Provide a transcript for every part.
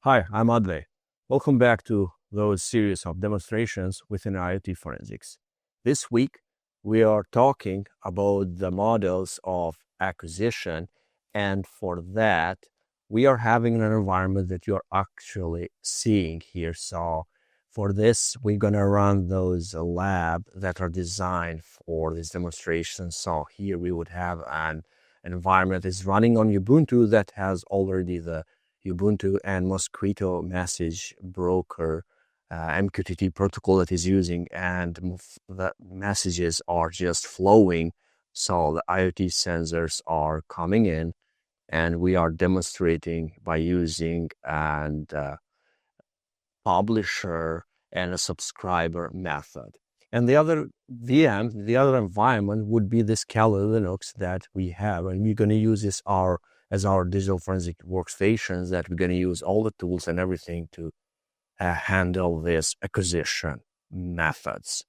Hi, I'm Atdhe. Welcome back to those series of demonstrations within IoT Forensics. This week, we are talking about the models of acquisition, and for that, we are having an environment that you're actually seeing here. So for this, we're going to run those lab that are designed for this demonstration. So here we would have an environment that is running on Ubuntu that has already the Ubuntu and Mosquito message broker MQTT protocol that is using, and the messages are just flowing. So the IoT sensors are coming in, and we are demonstrating by using and publisher and a subscriber method. And the other VM, the other environment would be this Kali Linux that we have, and we're going to use this as our digital forensic workstations, that we're going to use all the tools and everything to handle this acquisition methods.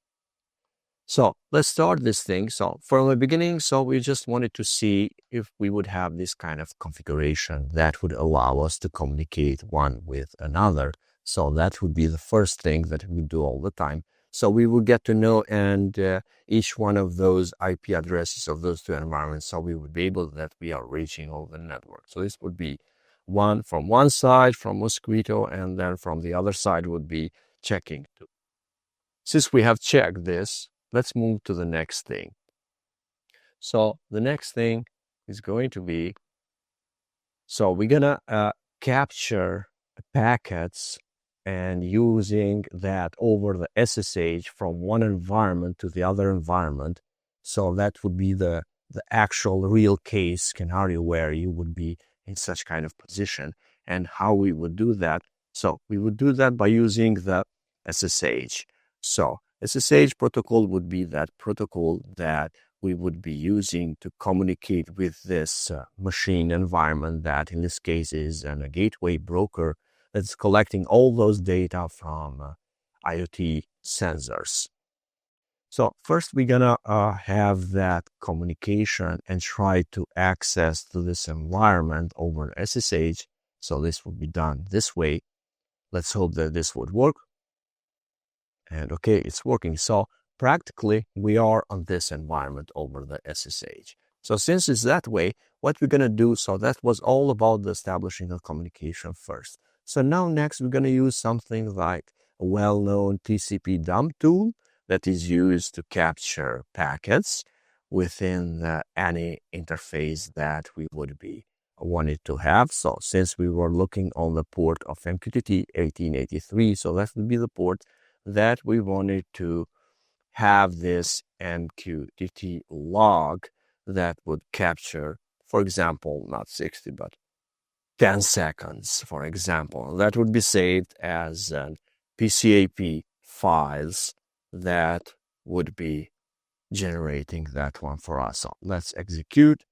So let's start this thing. So from the beginning, we just wanted to see if we would have this kind of configuration that would allow us to communicate one with another. So that would be the first thing that we do all the time. So we will get to know each one of those IP addresses of those two environments. So we would be able that we are reaching all the network. So this would be one from one side, from Mosquito, and then from the other side would be checking. Since we have checked this, let's move to the next thing. So the next thing is going to be, so we're going to capture packets and using that over the SSH from one environment to the other environment. So that would be the actual real case scenario where you would be in such kind of position. And how we would do that. So we would do that by using the SSH. So SSH protocol would be that protocol that we would be using to communicate with this machine environment that in this case is a gateway broker that's collecting all those data from IoT sensors. So first we're gonna have that communication and try to access to this environment over SSH. So this will be done this way. Let's hope that this would work. And okay, it's working. So practically we are on this environment over the SSH. So since it's that way, what we're going to do, so that was all about the establishing of communication first. So now next we're going to use something like a well-known tcpdump tool that is used to capture packets within any interface that we would be wanted to have. So since we were looking on the port of MQTT 1883, so that would be the port that we wanted to have this MQTT log that would capture, for example, not 60, but 10 seconds, for example. That would be saved as PCAP files that would be generating that one for us. So let's execute.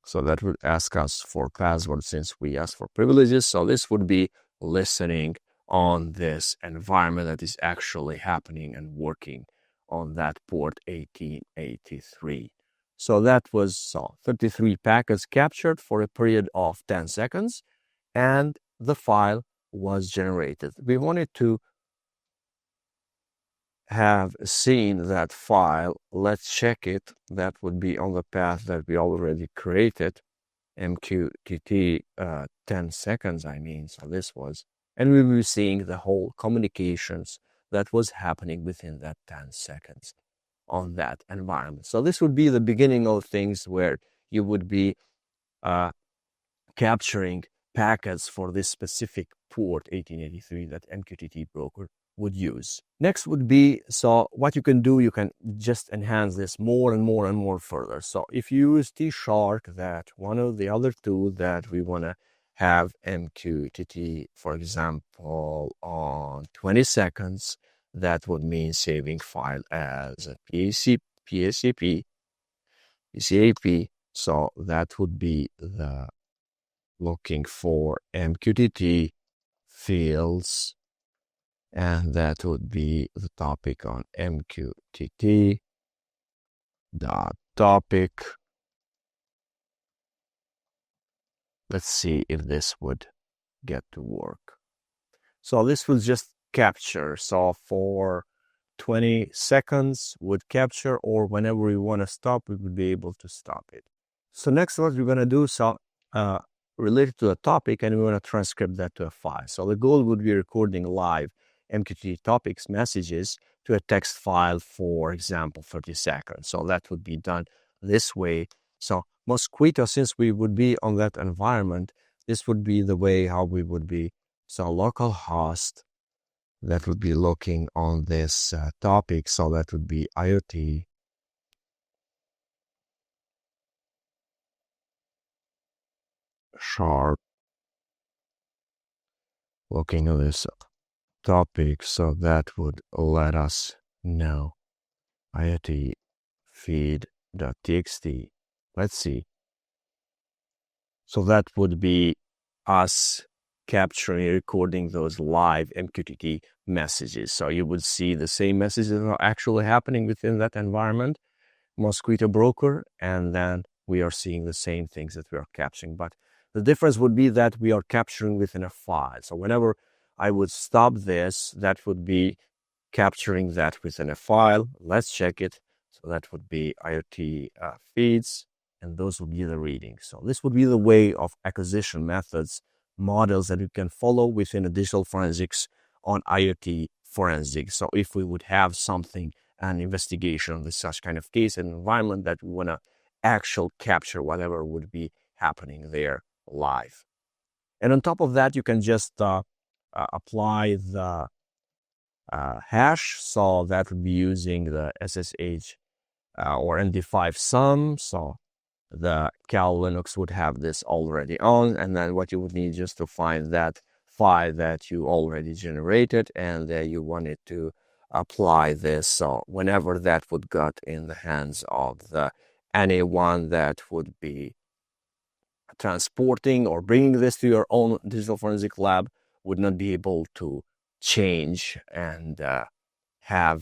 So that would ask us for password since we asked for privileges. So this would be listening on this environment that is actually happening and working on that port 1883. So that was 33 packets captured for a period of 10 seconds, and the file was generated. We wanted to have seen that file. Let's check it. That would be on the path that we already created. MQTT 10 seconds, I mean. So this was, and we were seeing the whole communications that was happening within that 10 seconds on that environment. So this would be the beginning of things where you would be capturing packets for this specific port 1883 that MQTT broker would use. Next would be, so what you can do, you can just enhance this more and more and more further. So if you use T-Shark, that one of the other two that we want to have MQTT, for example, on 20 seconds, that would mean saving file as a PCAP. So that would be the looking for MQTT fields, and that would be the topic on MQTT dot topic. Let's see if this would get to work. So this will just capture. So for 20 seconds would capture, or whenever we want to stop, we would be able to stop it. So next what we're going to do, related to a topic, and we want to transcript that to a file. So the goal would be recording live MQTT topics messages to a text file, for example, 30 seconds. So that would be done this way. So Mosquito, since we would be on that environment, this would be the way how we would be. So localhost, that would be looking on this topic. So that would be IoT sharp looking at this topic. So that would let us know IoT feed.txt. Let's see. So that would be us capturing, recording those live MQTT messages. So you would see the same messages that are actually happening within that environment, Mosquito broker, and then we are seeing the same things that we are capturing. But the difference would be that we are capturing within a file. So whenever I would stop this, that would be capturing that within a file. Let's check it. So that would be IoT feeds, and those would be the readings. So this would be the way of acquisition methods, models that you can follow within a digital forensics on IoT forensics. So if we would have something, an investigation of such kind of case and environment that we want to actual capture whatever would be happening there live. And on top of that, you can just apply the hash. So that would be using the SSH or MD5 sum. So the Cal Linux would have this already on, and then what you would need just to find that file that you already generated, and then you wanted to apply this. So whenever that would got in the hands of anyone that would be transporting or bringing this to your own digital forensic lab, would not be able to change and try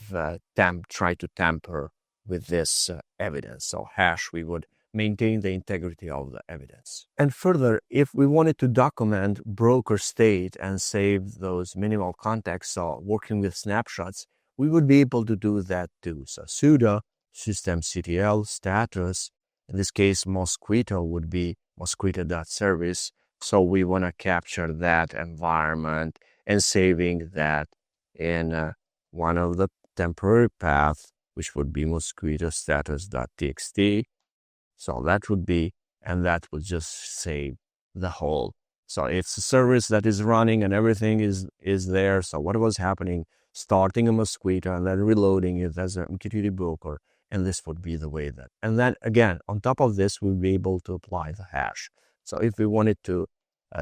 to tamper with this evidence. So hash, we would maintain the integrity of the evidence. And further, if we wanted to document broker state and save those minimal contexts, so working with snapshots, we would be able to do that too. So sudo systemctl status, in this case, Mosquito would be mosquito.service. So we want to capture that environment and saving that in one of the temporary paths, which would be mosquito status.txt. So that would be, and that would just save the whole. So it's a service that is running and everything is there. So what was happening, starting a Mosquito and then reloading it as a MQTT broker. And this would be the way that, and then again, on top of this, we'll be able to apply the hash. So if we wanted to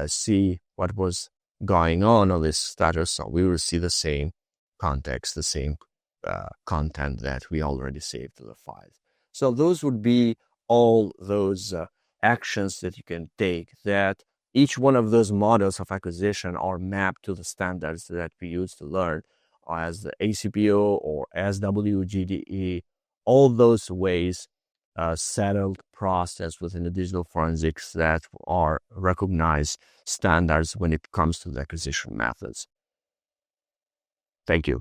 see what was going on this status, so we will see the same context, the same content that we already saved to the files. So those would be all those actions that you can take, that each one of those models of acquisition are mapped to the standards that we use to learn, as the ACPO or SWGDE, all those ways settled process within the digital forensics that are recognized standards when it comes to the acquisition methods. Thank you.